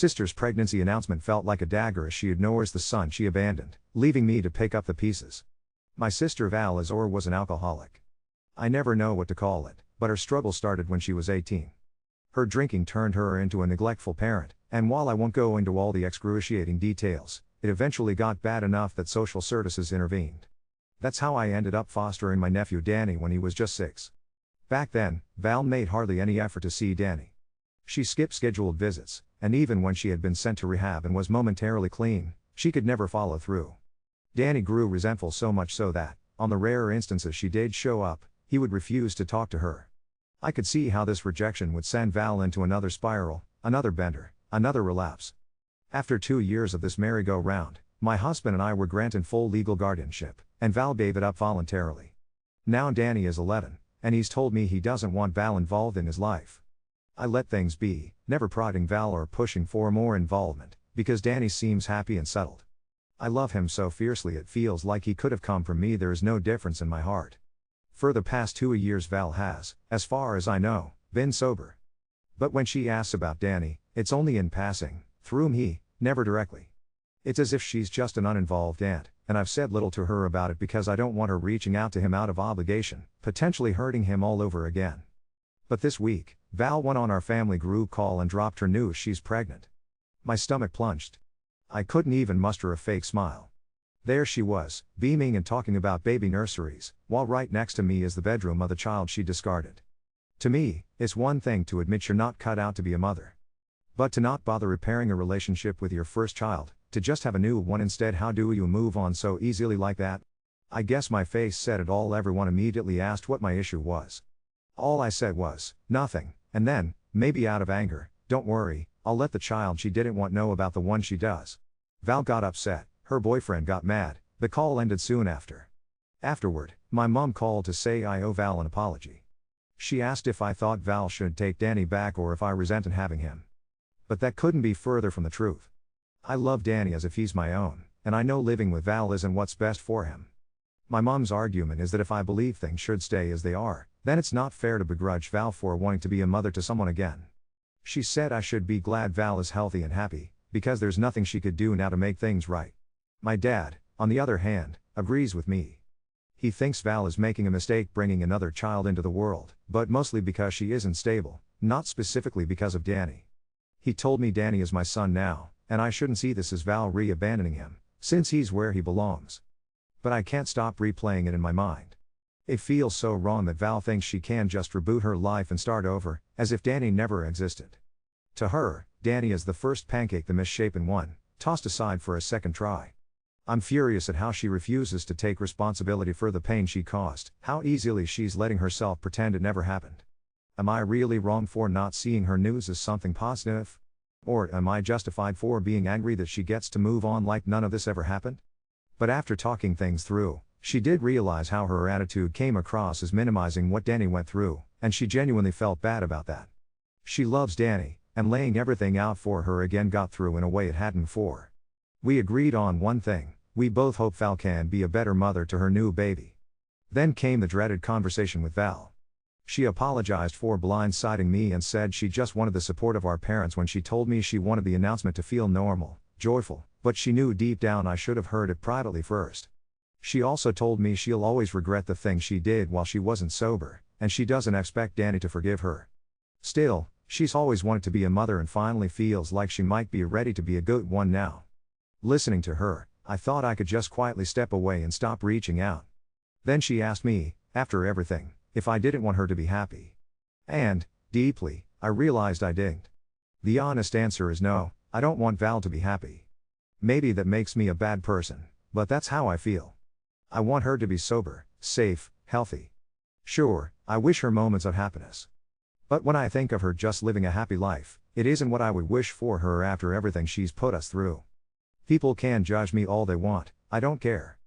sister's pregnancy announcement felt like a dagger as she ignores the son she abandoned, leaving me to pick up the pieces. My sister Val is or was an alcoholic. I never know what to call it, but her struggle started when she was 18. Her drinking turned her into a neglectful parent, and while I won't go into all the excruciating details, it eventually got bad enough that social services intervened. That's how I ended up fostering my nephew Danny when he was just 6. Back then, Val made hardly any effort to see Danny. She skipped scheduled visits, and even when she had been sent to rehab and was momentarily clean, she could never follow through. Danny grew resentful, so much so that, on the rare instances she did show up, he would refuse to talk to her. I could see how this rejection would send Val into another spiral, another bender, another relapse. After 2 years of this merry-go-round, my husband and I were granted full legal guardianship, and Val gave it up voluntarily. Now Danny is 11, and he's told me he doesn't want Val involved in his life. I let things be, never prodding Val or pushing for more involvement, because Danny seems happy and settled. I love him so fiercely it feels like he could have come from me. There is no difference in my heart. For the past 2 years Val has, as far as I know, been sober. But when she asks about Danny, it's only in passing, through me, never directly. It's as if she's just an uninvolved aunt, and I've said little to her about it because I don't want her reaching out to him out of obligation, potentially hurting him all over again. But this week, Val went on our family group call and dropped her news she's pregnant. My stomach plunged. I couldn't even muster a fake smile. There she was, beaming and talking about baby nurseries, while right next to me is the bedroom of the child she discarded. To me, it's one thing to admit you're not cut out to be a mother. But to not bother repairing a relationship with your first child, to just have a new one instead, how do you move on so easily like that? I guess my face said it all. Everyone immediately asked what my issue was. All I said was, nothing, and then, maybe out of anger, don't worry, I'll let the child she didn't want know about the one she does. Val got upset. Her boyfriend got mad. The call ended soon after. Afterward, my mom called to say I owe Val an apology. She asked if I thought Val should take Danny back or if I resented having him. But that couldn't be further from the truth. I love Danny as if he's my own, and I know living with Val isn't what's best for him. My mom's argument is that if I believe things should stay as they are, then it's not fair to begrudge Val for wanting to be a mother to someone again. She said I should be glad Val is healthy and happy, because there's nothing she could do now to make things right. My dad, on the other hand, agrees with me. He thinks Val is making a mistake bringing another child into the world, but mostly because she isn't stable, not specifically because of Danny. He told me Danny is my son now, and I shouldn't see this as Val re-abandoning him, since he's where he belongs. But I can't stop replaying it in my mind. It feels so wrong that Val thinks she can just reboot her life and start over, as if Danny never existed. To her, Danny is the first pancake, the misshapen one, tossed aside for a second try. I'm furious at how she refuses to take responsibility for the pain she caused, how easily she's letting herself pretend it never happened. Am I really wrong for not seeing her news as something positive? Or am I justified for being angry that she gets to move on like none of this ever happened? But after talking things through, she did realize how her attitude came across as minimizing what Danny went through, and she genuinely felt bad about that. She loves Danny, and laying everything out for her again got through in a way it hadn't before. We agreed on one thing: we both hope Val can be a better mother to her new baby. Then came the dreaded conversation with Val. She apologized for blindsiding me and said she just wanted the support of our parents when she told me she wanted the announcement to feel normal, joyful, but she knew deep down I should have heard it privately first. She also told me she'll always regret the things she did while she wasn't sober, and she doesn't expect Danny to forgive her. Still, she's always wanted to be a mother and finally feels like she might be ready to be a good one now. Listening to her, I thought I could just quietly step away and stop reaching out. Then she asked me, after everything, if I didn't want her to be happy. And, deeply, I realized I didn't. The honest answer is no, I don't want Val to be happy. Maybe that makes me a bad person, but that's how I feel. I want her to be sober, safe, healthy. Sure, I wish her moments of happiness. But when I think of her just living a happy life, it isn't what I would wish for her after everything she's put us through. People can judge me all they want, I don't care.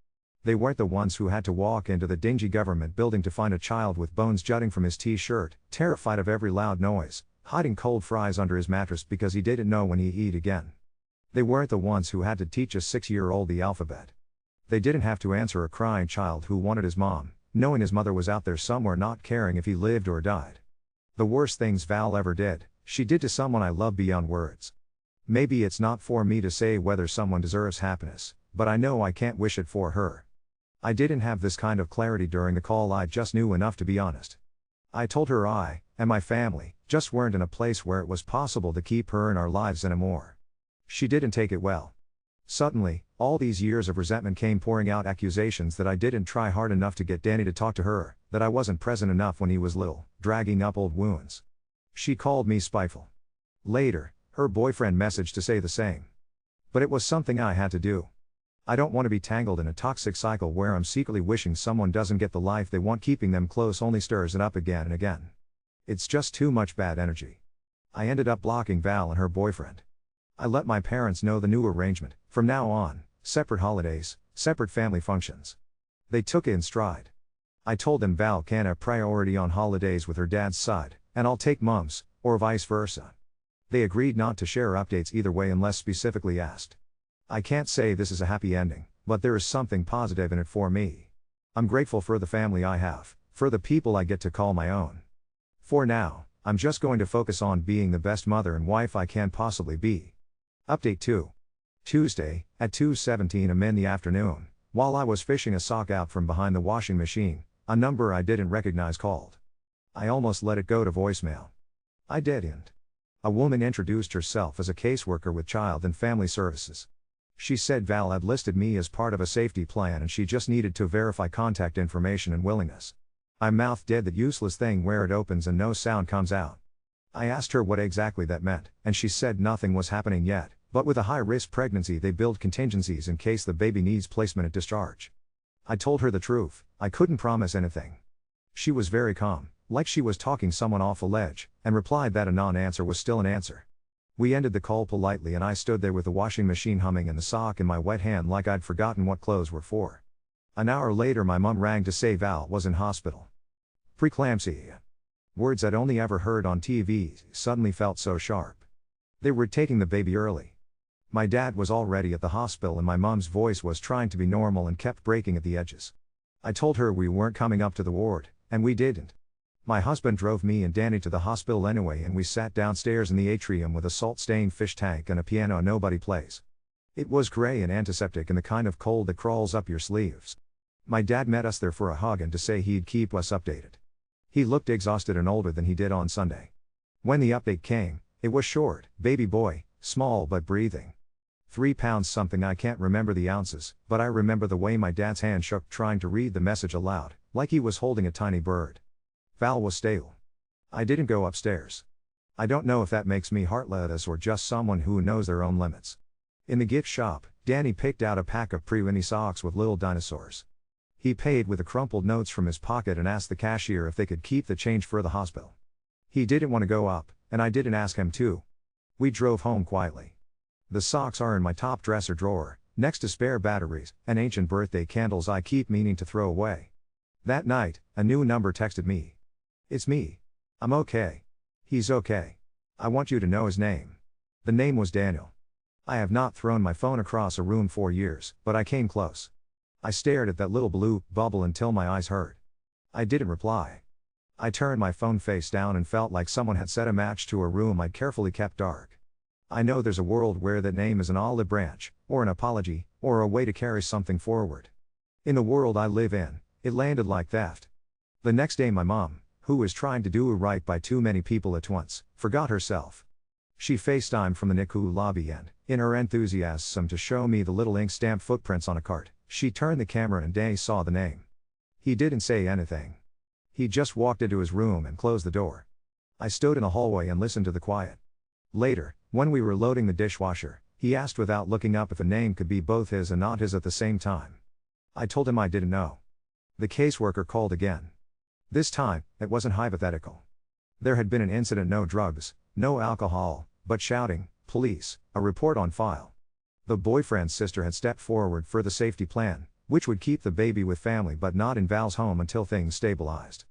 They weren't the ones who had to walk into the dingy government building to find a child with bones jutting from his t-shirt, terrified of every loud noise, hiding cold fries under his mattress because he didn't know when he'd eat again. They weren't the ones who had to teach a 6-year-old the alphabet. They didn't have to answer a crying child who wanted his mom, knowing his mother was out there somewhere not caring if he lived or died. The worst things Val ever did, she did to someone I love beyond words. Maybe it's not for me to say whether someone deserves happiness, but I know I can't wish it for her. I didn't have this kind of clarity during the call, I just knew enough to be honest. I told her I, and my family, just weren't in a place where it was possible to keep her in our lives anymore. She didn't take it well. Suddenly, all these years of resentment came pouring out, accusations that I didn't try hard enough to get Danny to talk to her, that I wasn't present enough when he was little, dragging up old wounds. She called me spiteful. Later, her boyfriend messaged to say the same. But it was something I had to do. I don't want to be tangled in a toxic cycle where I'm secretly wishing someone doesn't get the life they want. Keeping them close only stirs it up again and again. It's just too much bad energy. I ended up blocking Val and her boyfriend. I let my parents know the new arrangement. From now on, separate holidays, separate family functions. They took it in stride. I told them Val can have priority on holidays with her dad's side, and I'll take Mom's, or vice versa. They agreed not to share updates either way unless specifically asked. I can't say this is a happy ending, but there is something positive in it for me. I'm grateful for the family I have, for the people I get to call my own. For now, I'm just going to focus on being the best mother and wife I can possibly be. Update 2. Tuesday, at 2:17 am in the afternoon, while I was fishing a sock out from behind the washing machine, a number I didn't recognize called. I almost let it go to voicemail. I didn't. A woman introduced herself as a caseworker with Child and Family Services. She said Val had listed me as part of a safety plan and she just needed to verify contact information and willingness. I mouthed dead that useless thing where it opens and no sound comes out. I asked her what exactly that meant, and she said nothing was happening yet, but with a high-risk pregnancy they build contingencies in case the baby needs placement at discharge. I told her the truth, I couldn't promise anything. She was very calm, like she was talking someone off a ledge, and replied that a non-answer was still an answer. We ended the call politely and I stood there with the washing machine humming and the sock in my wet hand like I'd forgotten what clothes were for. An hour later my mom rang to say Val was in hospital. Preeclampsia. Words I'd only ever heard on TV suddenly felt so sharp. They were taking the baby early. My dad was already at the hospital and my mom's voice was trying to be normal and kept breaking at the edges. I told her we weren't coming up to the ward, and we didn't. My husband drove me and Danny to the hospital anyway and we sat downstairs in the atrium with a salt-stained fish tank and a piano nobody plays. It was gray and antiseptic and the kind of cold that crawls up your sleeves. My dad met us there for a hug and to say he'd keep us updated. He looked exhausted and older than he did on Sunday. When the update came, it was short, baby boy, small but breathing. 3 pounds something. I can't remember the ounces, but I remember the way my dad's hand shook trying to read the message aloud, like he was holding a tiny bird. Val was stable. I didn't go upstairs. I don't know if that makes me heartless or just someone who knows their own limits. In the gift shop, Danny picked out a pack of pre-wedding socks with little dinosaurs. He paid with the crumpled notes from his pocket and asked the cashier if they could keep the change for the hospital. He didn't want to go up, and I didn't ask him to. We drove home quietly. The socks are in my top dresser drawer, next to spare batteries and ancient birthday candles I keep meaning to throw away. That night, a new number texted me. It's me. I'm okay. He's okay. I want you to know his name. The name was Daniel. I have not thrown my phone across a room for years, but I came close. I stared at that little blue bubble until my eyes hurt. I didn't reply. I turned my phone face down and felt like someone had set a match to a room I'd carefully kept dark. I know there's a world where that name is an olive branch, or an apology, or a way to carry something forward. In the world I live in, it landed like theft. The next day my mom, who is trying to do right by too many people at once, forgot herself. She FaceTimed from the NICU lobby and, in her enthusiasm to show me the little ink stamped footprints on a cart, she turned the camera and Danny saw the name. He didn't say anything. He just walked into his room and closed the door. I stood in the hallway and listened to the quiet. Later, when we were loading the dishwasher, he asked without looking up if a name could be both his and not his at the same time. I told him I didn't know. The caseworker called again. This time, it wasn't hypothetical. There had been an incident, no drugs, no alcohol, but shouting, police, a report on file. The boyfriend's sister had stepped forward for the safety plan, which would keep the baby with family but not in Val's home until things stabilized.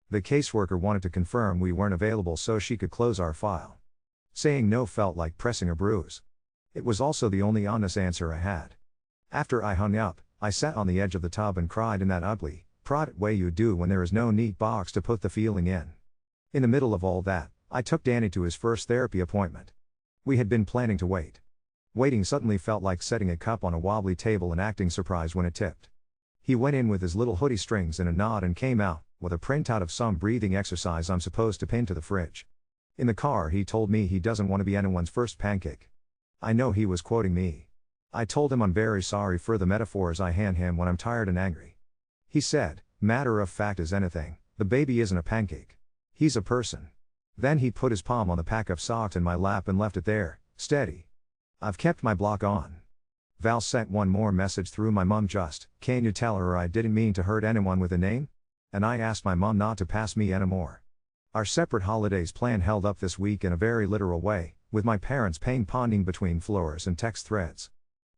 The caseworker wanted to confirm we weren't available so she could close our file. Saying no felt like pressing a bruise. It was also the only honest answer I had. After I hung up, I sat on the edge of the tub and cried in that ugly, private way you do when there is no neat box to put the feeling in. In the middle of all that, I took Danny to his first therapy appointment. We had been planning to wait. Waiting suddenly felt like setting a cup on a wobbly table and acting surprised when it tipped. He went in with his little hoodie strings in a knot and came out with a printout of some breathing exercise I'm supposed to pin to the fridge. In the car he told me he doesn't want to be anyone's first pancake. I know he was quoting me. I told him I'm very sorry for the metaphors I hand him when I'm tired and angry. He said, matter of fact as anything, the baby isn't a pancake. He's a person. Then he put his palm on the pack of socks in my lap and left it there, steady. I've kept my block on. Val sent one more message through my mum just, can you tell her I didn't mean to hurt anyone with a name? And I asked my mum not to pass me anymore. Our separate holidays plan held up this week in a very literal way, with my parents ping-ponging between floors and text threads.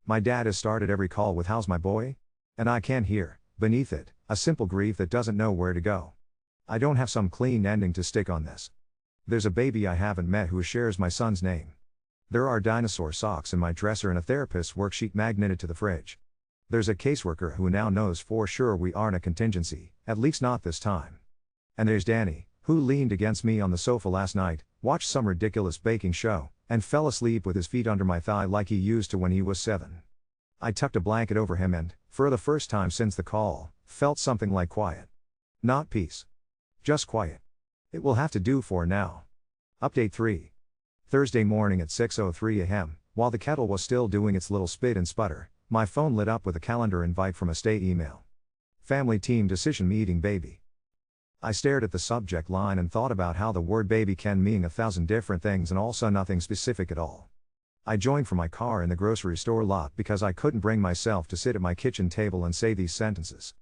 My dad has started every call with how's my boy? And I can hear, beneath it, a simple grief that doesn't know where to go. I don't have some clean ending to stick on this. There's a baby I haven't met who shares my son's name. There are dinosaur socks in my dresser and a therapist's worksheet magneted to the fridge. There's a caseworker who now knows for sure we aren't a contingency, at least not this time. And there's Danny, who leaned against me on the sofa last night, watched some ridiculous baking show, and fell asleep with his feet under my thigh like he used to when he was 7. I tucked a blanket over him and, for the first time since the call, felt something like quiet. Not peace. Just quiet. It will have to do for now. Update 3. Thursday morning at 6:03 a.m., while the kettle was still doing its little spit and sputter, my phone lit up with a calendar invite from a state email. Family team decision meeting baby. I stared at the subject line and thought about how the word baby can mean 1,000 different things and also nothing specific at all. I joined from my car in the grocery store lot because I couldn't bring myself to sit at my kitchen table and say these sentences.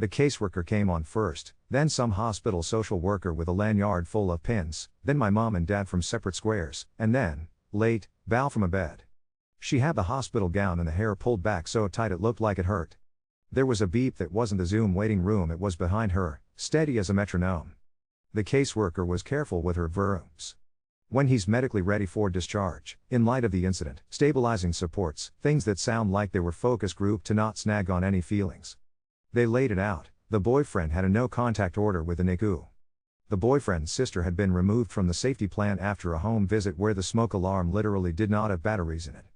The caseworker came on first, then some hospital social worker with a lanyard full of pins, then my mom and dad from separate squares, and then, late, Val from a bed. She had the hospital gown and the hair pulled back so tight it looked like it hurt. There was a beep that wasn't the Zoom waiting room, it was behind her, steady as a metronome. The caseworker was careful with her verbs. When he's medically ready for discharge, in light of the incident, stabilizing supports, things that sound like they were focus group to not snag on any feelings. They laid it out. The boyfriend had a no-contact order with the NICU. The boyfriend's sister had been removed from the safety plan after a home visit where the smoke alarm literally did not have batteries in it.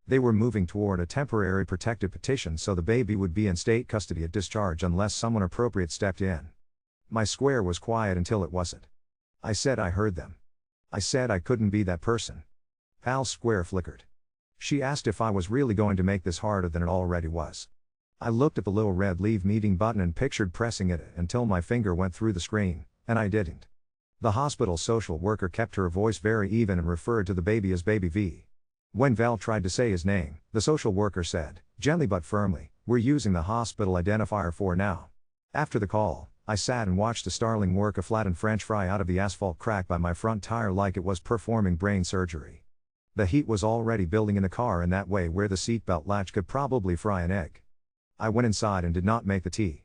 They were moving toward a temporary protective petition so the baby would be in state custody at discharge unless someone appropriate stepped in. My square was quiet until it wasn't. I said I heard them. I said I couldn't be that person. Val's square flickered. She asked if I was really going to make this harder than it already was. I looked at the little red leave meeting button and pictured pressing it until my finger went through the screen, and I didn't. The hospital social worker kept her voice very even and referred to the baby as Baby V. When Val tried to say his name, the social worker said, gently but firmly, we're using the hospital identifier for now. After the call, I sat and watched a starling work a flattened French fry out of the asphalt crack by my front tire like it was performing brain surgery. The heat was already building in the car in that way where the seatbelt latch could probably fry an egg. I went inside and did not make the tea.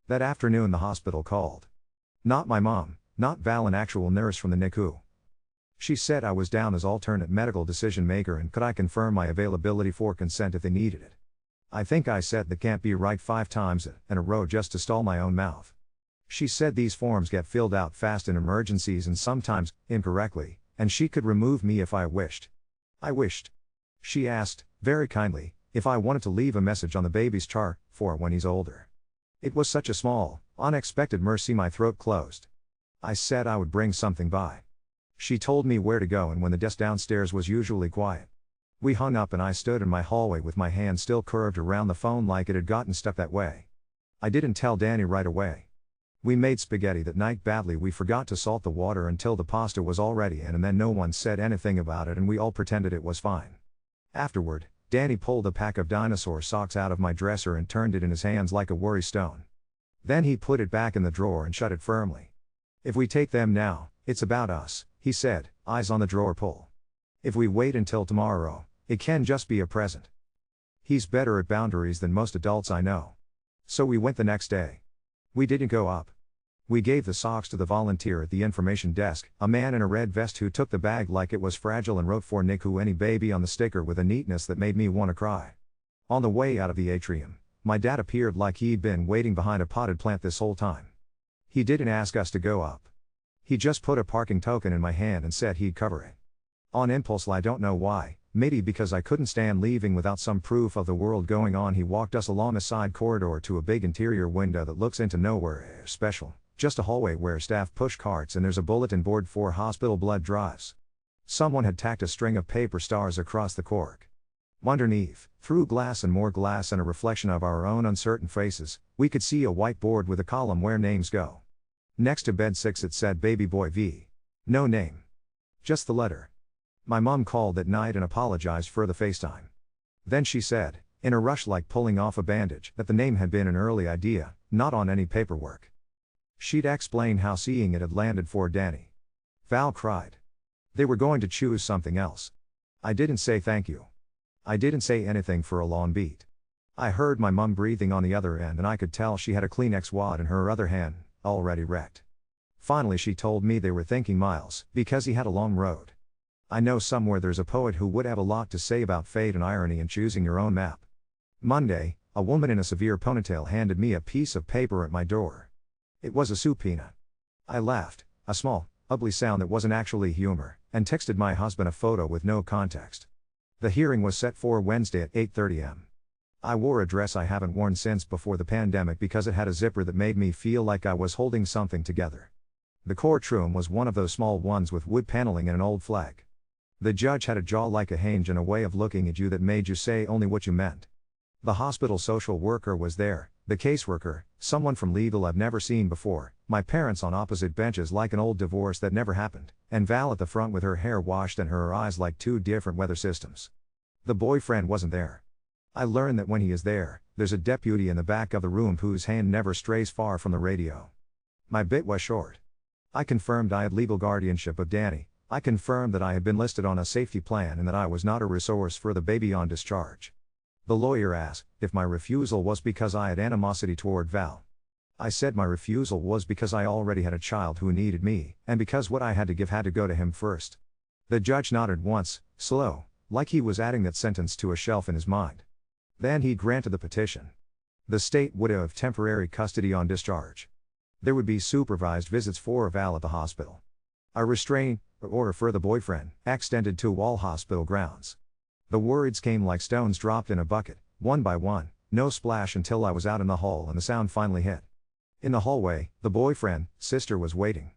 That afternoon the hospital called. Not my mom, not Val, an actual nurse from the NICU. She said I was down as alternate medical decision maker and could I confirm my availability for consent if they needed it. I think I said that can't be right 5 times in a row just to stall my own mouth. She said these forms get filled out fast in emergencies and sometimes incorrectly, and she could remove me if I wished. I wished. She asked, very kindly, if I wanted to leave a message on the baby's chart for when he's older. It was such a small, unexpected mercy my throat closed. I said I would bring something by. She told me where to go and when the desk downstairs was usually quiet. We hung up and I stood in my hallway with my hand still curved around the phone like it had gotten stuck that way. I didn't tell Danny right away. We made spaghetti that night badly. We forgot to salt the water until the pasta was already in and then no one said anything about it and we all pretended it was fine. Afterward, Danny pulled a pack of dinosaur socks out of my dresser and turned it in his hands like a worry stone. Then he put it back in the drawer and shut it firmly. If we take them now, it's about us, he said, eyes on the drawer pull. If we wait until tomorrow, it can just be a present. He's better at boundaries than most adults I know. So we went the next day. We didn't go up. We gave the socks to the volunteer at the information desk, a man in a red vest who took the bag like it was fragile and wrote for NICU any baby on the sticker with a neatness that made me want to cry. On the way out of the atrium, my dad appeared like he'd been waiting behind a potted plant this whole time. He didn't ask us to go up. He just put a parking token in my hand and said he'd cover it. On impulse, I don't know why, maybe because I couldn't stand leaving without some proof of the world going on, he walked us along a side corridor to a big interior window that looks into nowhere special, just a hallway where staff push carts and there's a bulletin board for hospital blood drives. Someone had tacked a string of paper stars across the cork. Underneath, through glass and more glass and a reflection of our own uncertain faces, we could see a whiteboard with a column where names go. Next to bed 6 it said Baby Boy V. No name. Just the letter. My mom called that night and apologized for the FaceTime. Then she said, in a rush like pulling off a bandage, that the name had been an early idea, not on any paperwork. She'd explained how seeing it had landed for Danny. Val cried. They were going to choose something else. I didn't say thank you. I didn't say anything for a long beat. I heard my mum breathing on the other end and I could tell she had a Kleenex wad in her other hand, already wrecked. Finally she told me they were thanking Miles, because he had a long road. I know somewhere there's a poet who would have a lot to say about fate and irony in choosing your own map. Monday, a woman in a severe ponytail handed me a piece of paper at my door. It was a subpoena. I laughed, a small, ugly sound that wasn't actually humor, and texted my husband a photo with no context. The hearing was set for Wednesday at 8:30 am. I wore a dress I haven't worn since before the pandemic because it had a zipper that made me feel like I was holding something together. The courtroom was one of those small ones with wood paneling and an old flag. The judge had a jaw like a hinge and a way of looking at you that made you say only what you meant. The hospital social worker was there, the caseworker, someone from legal I've never seen before, my parents on opposite benches like an old divorce that never happened, and Val at the front with her hair washed and her eyes like two different weather systems. The boyfriend wasn't there. I learned that when he is there, there's a deputy in the back of the room whose hand never strays far from the radio. My bit was short. I confirmed I had legal guardianship of Danny. I confirmed that I had been listed on a safety plan and that I was not a resource for the baby on discharge. The lawyer asked if my refusal was because I had animosity toward Val. I said my refusal was because I already had a child who needed me, and because what I had to give had to go to him first. The judge nodded once, slow, like he was adding that sentence to a shelf in his mind. Then he granted the petition. The state would have temporary custody on discharge. There would be supervised visits for Val at the hospital. A restraining order for the boyfriend extended to all hospital grounds. The words came like stones dropped in a bucket, one by one, no splash until I was out in the hall and the sound finally hit. In the hallway, the boyfriend, sister was waiting.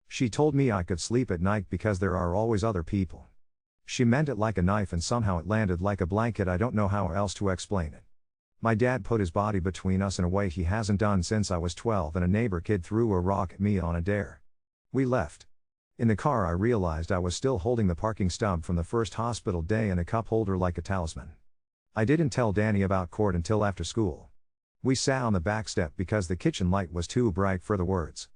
She told me I could sleep at night because there are always other people. She meant it like a knife and somehow it landed like a blanket. I don't know how else to explain it. My dad put his body between us in a way he hasn't done since I was 12 and a neighbor kid threw a rock at me on a dare. We left. In the car I realized I was still holding the parking stub from the first hospital day and a cup holder like a talisman. I didn't tell Danny about court until after school. We sat on the back step because the kitchen light was too bright for the words.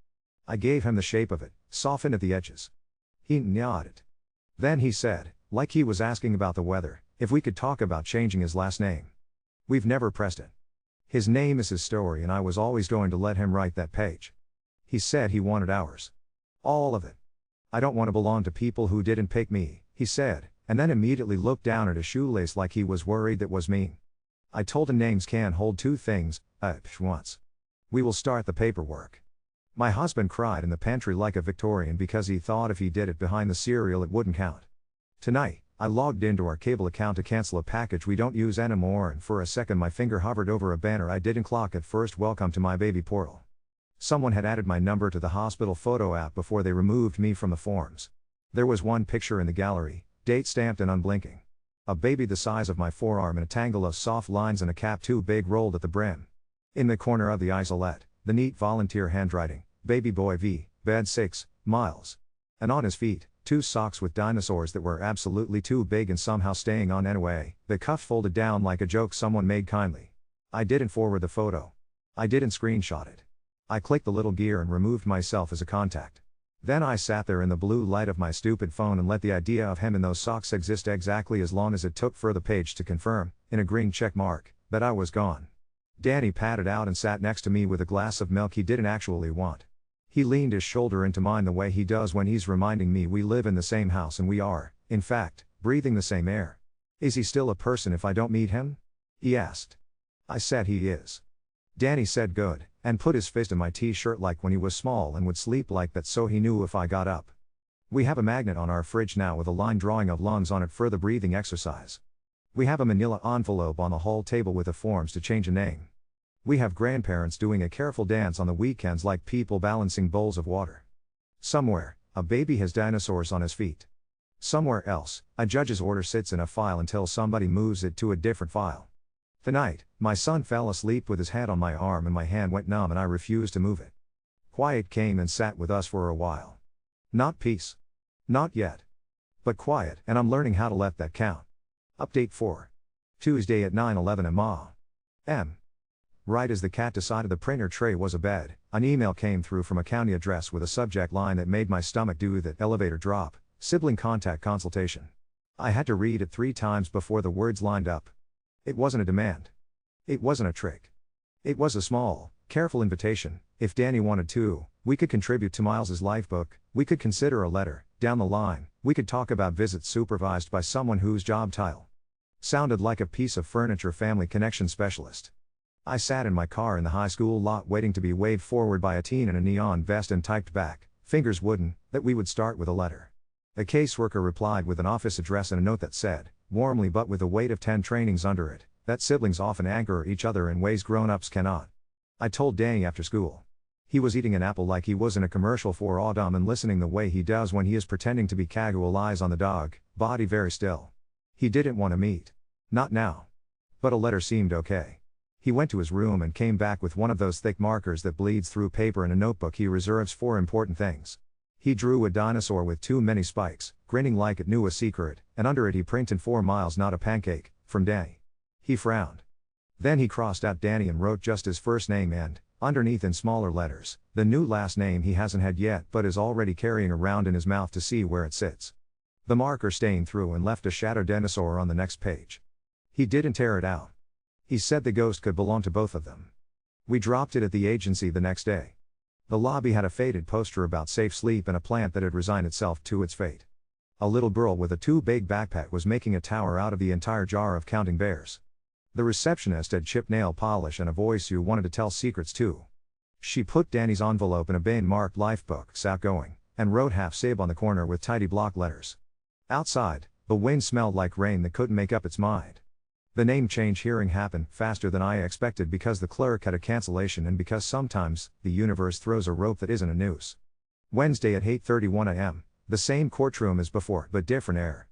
I gave him the shape of it, softened at the edges. He nodded. Then he said, like he was asking about the weather, if we could talk about changing his last name. We've never pressed it. His name is his story and I was always going to let him write that page. He said he wanted ours. All of it. I don't want to belong to people who didn't pick me, he said, and then immediately looked down at his shoelace like he was worried that was mean. I told him names can hold two things, once. We will start the paperwork. My husband cried in the pantry like a Victorian because he thought if he did it behind the cereal it wouldn't count. Tonight, I logged into our cable account to cancel a package we don't use anymore and for a second my finger hovered over a banner I didn't clock at first. Welcome to my baby portal. Someone had added my number to the hospital photo app before they removed me from the forms. There was one picture in the gallery, date stamped and unblinking. A baby the size of my forearm in a tangle of soft lines and a cap too big rolled at the brim. In the corner of the isolette, the neat volunteer handwriting, Baby Boy V, bed 6, Miles. And on his feet, two socks with dinosaurs that were absolutely too big and somehow staying on anyway, the cuff folded down like a joke someone made kindly. I didn't forward the photo. I didn't screenshot it. I clicked the little gear and removed myself as a contact. Then I sat there in the blue light of my stupid phone and let the idea of him in those socks exist exactly as long as it took for the page to confirm, in a green check mark, that I was gone. Danny padded out and sat next to me with a glass of milk he didn't actually want. He leaned his shoulder into mine the way he does when he's reminding me we live in the same house and we are, in fact, breathing the same air. Is he still a person if I don't meet him? He asked. I said he is. Danny said good, and put his fist in my t-shirt like when he was small and would sleep like that so he knew if I got up. We have a magnet on our fridge now with a line drawing of lungs on it for the breathing exercise. We have a manila envelope on the hall table with the forms to change a name. We have grandparents doing a careful dance on the weekends like people balancing bowls of water. Somewhere, a baby has dinosaurs on his feet. Somewhere else, a judge's order sits in a file until somebody moves it to a different file. Tonight, my son fell asleep with his head on my arm and my hand went numb and I refused to move it. Quiet came and sat with us for a while. Not peace. Not yet. But quiet, and I'm learning how to let that count. Update 4. Tuesday at 9:11 m. Right as the cat decided the printer tray was a bed, an email came through from a county address with a subject line that made my stomach do that elevator drop: sibling contact consultation. I had to read it 3 times before the words lined up. It wasn't a demand. It wasn't a trick. It was a small, careful invitation. If Danny wanted to, we could contribute to Miles's lifebook, we could consider a letter, down the line, we could talk about visits supervised by someone whose job title sounded like a piece of furniture family connection specialist. I sat in my car in the high school lot waiting to be waved forward by a teen in a neon vest and typed back, fingers wooden, that we would start with a letter. A caseworker replied with an office address and a note that said, warmly but with the weight of 10 trainings under it, that siblings often anchor each other in ways grown-ups cannot. I told Danny after school. He was eating an apple like he was in a commercial for Autumn and listening the way he does when he is pretending to be casual, eyes on the dog, body very still. He didn't want to meet. Not now. But a letter seemed okay. He went to his room and came back with one of those thick markers that bleeds through paper and a notebook he reserves for important things. He drew a dinosaur with too many spikes, grinning like it knew a secret, and under it he printed 4 miles not a pancake, from Danny. He frowned. Then he crossed out Danny and wrote just his first name and, underneath in smaller letters, the new last name he hasn't had yet but is already carrying around in his mouth to see where it sits. The marker stained through and left a shadow dinosaur on the next page. He didn't tear it out. He said the ghost could belong to both of them. We dropped it at the agency the next day. The lobby had a faded poster about safe sleep and a plant that had resigned itself to its fate. A little girl with a too-big backpack was making a tower out of the entire jar of counting bears. The receptionist had chipped nail polish and a voice you wanted to tell secrets to. She put Danny's envelope in a bin marked Lifebooks Outgoing, and wrote half sib on the corner with tidy block letters. Outside, the wind smelled like rain that couldn't make up its mind. The name change hearing happened faster than I expected because the clerk had a cancellation and because sometimes, the universe throws a rope that isn't a noose. Wednesday at 8:31 a.m., the same courtroom as before but different air.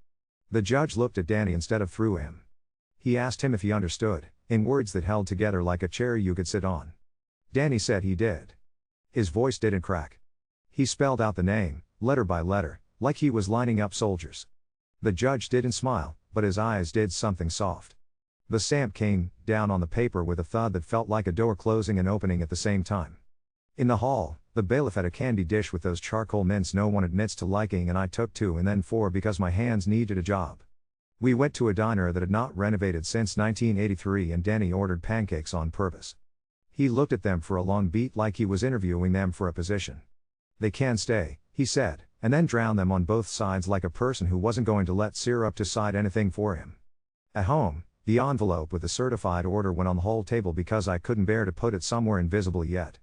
The judge looked at Danny instead of through him. He asked him if he understood, in words that held together like a chair you could sit on. Danny said he did. His voice didn't crack. He spelled out the name, letter by letter, like he was lining up soldiers. The judge didn't smile, but his eyes did something soft. The stamp came down on the paper with a thud that felt like a door closing and opening at the same time. In the hall, the bailiff had a candy dish with those charcoal mints no one admits to liking, and I took 2 and then 4 because my hands needed a job. We went to a diner that had not renovated since 1983 and Danny ordered pancakes on purpose. He looked at them for a long beat like he was interviewing them for a position. They can stay, he said, and then drown them on both sides like a person who wasn't going to let syrup decide anything for him. At home, the envelope with the certified order went on the hall table because I couldn't bear to put it somewhere invisible yet.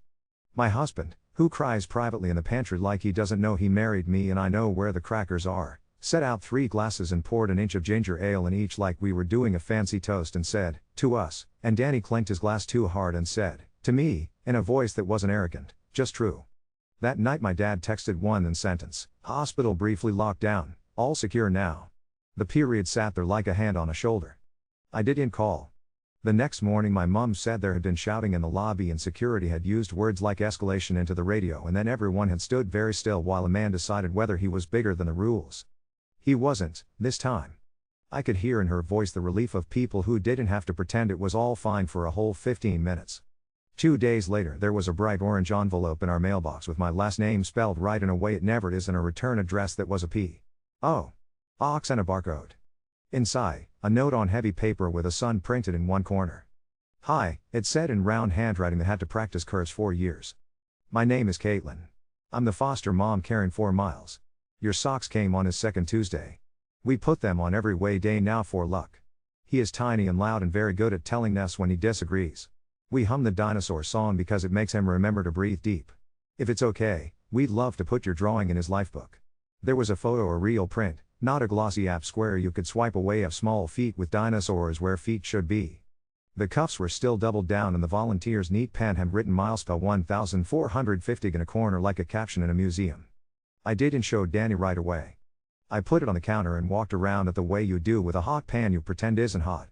My husband, who cries privately in the pantry like he doesn't know he married me and I know where the crackers are, set out 3 glasses and poured an inch of ginger ale in each like we were doing a fancy toast and said, "To us," and Danny clanked his glass too hard and said, "To me," in a voice that wasn't arrogant, just true. That night my dad texted one sentence, "Hospital briefly locked down, all secure now." The period sat there like a hand on a shoulder. I didn't call. The next morning my mum said there had been shouting in the lobby and security had used words like escalation into the radio and then everyone had stood very still while a man decided whether he was bigger than the rules. He wasn't, this time. I could hear in her voice the relief of people who didn't have to pretend it was all fine for a whole 15 minutes. 2 days later there was a bright orange envelope in our mailbox with my last name spelled right in a way it never is and a return address that was a P.O. Box and a barcode. Inside, a note on heavy paper with a sun printed in one corner. "Hi," it said in round handwriting that had to practice curves 4 years. "My name is Caitlin. I'm the foster mom carrying 4 miles. Your socks came on his second Tuesday. We put them on every way day now for luck. He is tiny and loud and very good at telling us when he disagrees. We hum the dinosaur song because it makes him remember to breathe deep. If it's okay, we'd love to put your drawing in his lifebook. There was a photo or real print, not a glossy app square you could swipe away of small feet with dinosaurs where feet should be. The cuffs were still doubled down and the volunteer's neat pen had written milestone 1450 in a corner like a caption in a museum. I didn't show Danny right away. I put it on the counter and walked around it the way you do with a hot pan you pretend isn't hot.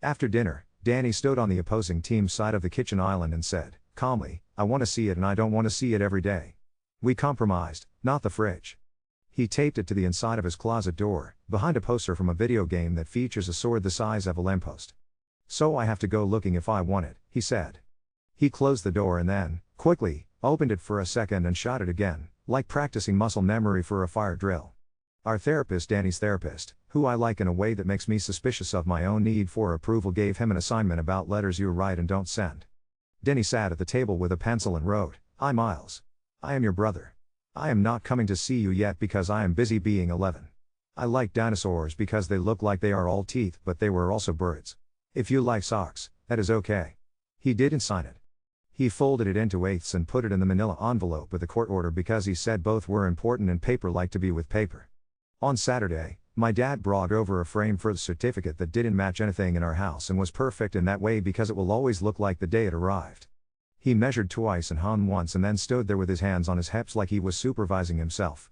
After dinner, Danny stood on the opposing team's side of the kitchen island and said, calmly, I want to see it and I don't want to see it every day. We compromised, not the fridge. He taped it to the inside of his closet door, behind a poster from a video game that features a sword the size of a lamppost. So I have to go looking if I want it, he said. He closed the door and then, quickly, opened it for a second and shut it again, like practicing muscle memory for a fire drill. Our therapist, Danny's therapist, who I like in a way that makes me suspicious of my own need for approval, gave him an assignment about letters you write and don't send. Danny sat at the table with a pencil and wrote, I Miles. I am your brother. I am not coming to see you yet because I am busy being 11. I like dinosaurs because they look like they are all teeth but they were also birds. If you like socks, that is okay. He didn't sign it. He folded it into eighths and put it in the manila envelope with a court order because he said both were important and paper like to be with paper. On Saturday, my dad brought over a frame for the certificate that didn't match anything in our house and was perfect in that way because it will always look like the day it arrived. He measured twice and hung once and then stood there with his hands on his hips like he was supervising himself.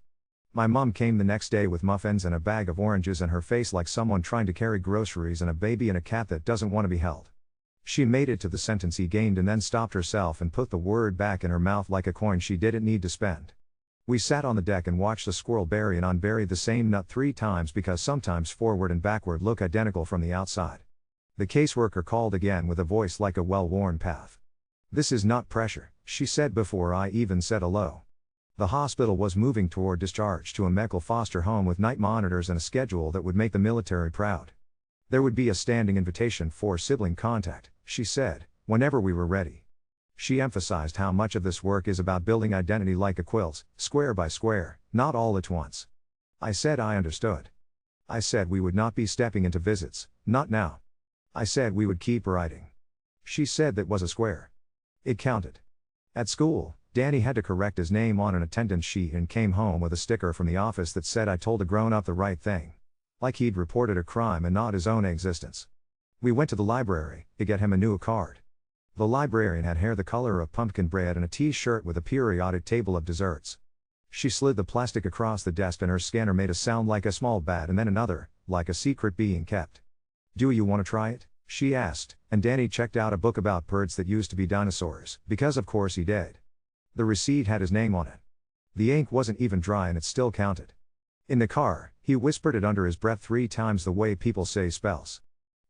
My mom came the next day with muffins and a bag of oranges and her face like someone trying to carry groceries and a baby and a cat that doesn't want to be held. She made it to the sentence he gained and then stopped herself and put the word back in her mouth like a coin she didn't need to spend. We sat on the deck and watched a squirrel bury and unbury the same nut 3 times because sometimes forward and backward look identical from the outside. The caseworker called again with a voice like a well-worn path. This is not pressure, she said before I even said hello. The hospital was moving toward discharge to a medical foster home with night monitors and a schedule that would make the military proud. There would be a standing invitation for sibling contact, she said, whenever we were ready. She emphasized how much of this work is about building identity like a quilt, square by square, not all at once. I said I understood. I said we would not be stepping into visits, not now. I said we would keep writing. She said that was a square. It counted. At school, Danny had to correct his name on an attendance sheet and came home with a sticker from the office that said I told a grown-up the right thing. Like he'd reported a crime and not his own existence. We went to the library to get him a new card. The librarian had hair the color of pumpkin bread and a t-shirt with a periodic table of desserts. She slid the plastic across the desk and her scanner made a sound like a small bat and then another, like a secret being kept. Do you want to try it? She asked, and Danny checked out a book about birds that used to be dinosaurs, because of course he did. The receipt had his name on it. The ink wasn't even dry and it still counted. In the car, he whispered it under his breath 3 times the way people say spells.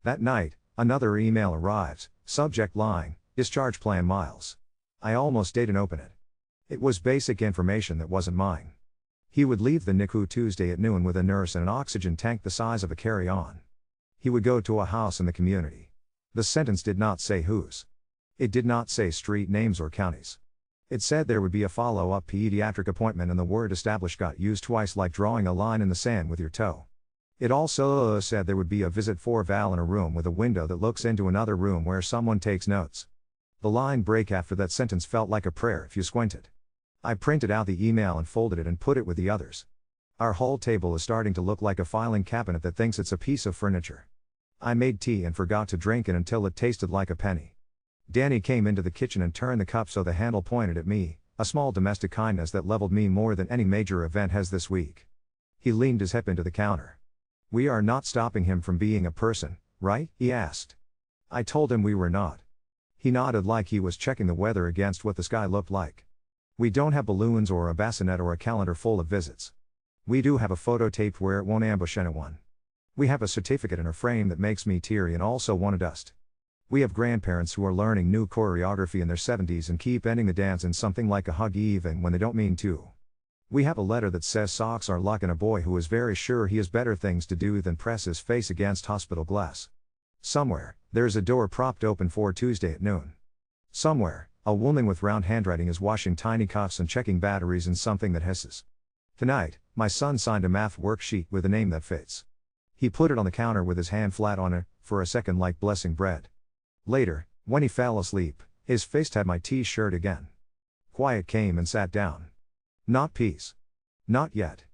That night, another email arrives, subject line, discharge plan Miles. I almost didn't open it. It was basic information that wasn't mine. He would leave the NICU Tuesday at noon with a nurse and an oxygen tank the size of a carry-on. He would go to a house in the community. The sentence did not say whose. It did not say street names or counties. It said there would be a follow-up pediatric appointment and the word established got used twice like drawing a line in the sand with your toe. It also said there would be a visit for Val in a room with a window that looks into another room where someone takes notes. The line break after that sentence felt like a prayer if you squinted. I printed out the email and folded it and put it with the others. Our whole table is starting to look like a filing cabinet that thinks it's a piece of furniture. I made tea and forgot to drink it until it tasted like a penny. Danny came into the kitchen and turned the cup so the handle pointed at me, a small domestic kindness that leveled me more than any major event has this week. He leaned his hip into the counter. We are not stopping him from being a person, right? He asked. I told him we were not. He nodded like he was checking the weather against what the sky looked like. We don't have balloons or a bassinet or a calendar full of visits. We do have a photo taped where it won't ambush anyone. We have a certificate in a frame that makes me teary and also want to dust. We have grandparents who are learning new choreography in their 70s and keep ending the dance in something like a hug even when they don't mean to. We have a letter that says socks are luck and a boy who is very sure he has better things to do than press his face against hospital glass. Somewhere, there is a door propped open for Tuesday at noon. Somewhere, a woman with round handwriting is washing tiny cups and checking batteries in something that hisses. Tonight, my son signed a math worksheet with a name that fits. He put it on the counter with his hand flat on it, for a second like blessing bread. Later, when he fell asleep, his face had my t-shirt again. Quiet came and sat down. Not peace. Not yet.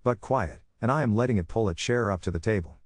but quiet, and I am letting it pull a chair up to the table.